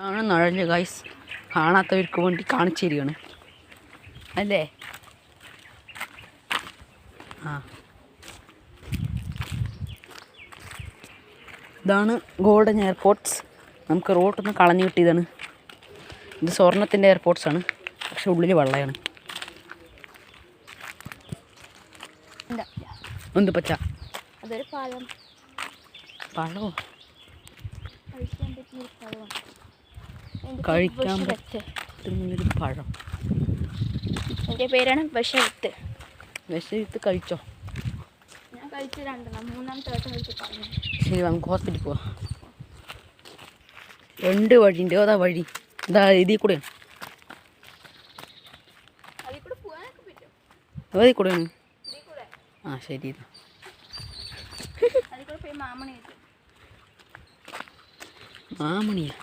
ആണ് നുഴഞ്ഞ ഗൈസ്, കാണാത്തവർക്ക് വേണ്ടി കാണിച്ചു തരികയാണ് അല്ലേ. ഇതാണ് ഗോൾഡൻ എയർപോർട്ട്സ്. നമുക്ക് റോട്ടിൽ നിന്ന് കളഞ്ഞു കിട്ടിയതാണ്. ഇത് സ്വർണത്തിൻ്റെ എയർപോർട്ട്സാണ്, പക്ഷെ ഉള്ളിൽ വെള്ളയാണ്. എന്ത് പച്ച അതൊരു പഴം. പഴമോ? കഴിക്കാൻ പറ്റുന്നൊരു പഴം. എൻ്റെ പേരാണ് ബഷീത്ത്. ബഷീത്ത് കഴിച്ചോ? ഞാൻ കഴിച്ചു രണ്ടെണ്ണം, മൂന്നാമത്തെ വട്ടം കഴിച്ചു പറഞ്ഞു. ശരി, നമുക്ക് ഹോസ്പിറ്റലിൽ പോവാം. 2 വഴിയുണ്ട്. അതാ വഴി, ഇതാ ഇതിൽ കൂടെയാണ്. അതിൽ കൂടെ പോകാനൊക്കെ പറ്റും. അതിൽ കൂടെയാണ്. ഇതിൽ കൂടെ ആ ശരി. അതിൽ കൂടെ പോയി മാമണി കിട്ടും. മാമണിയാ?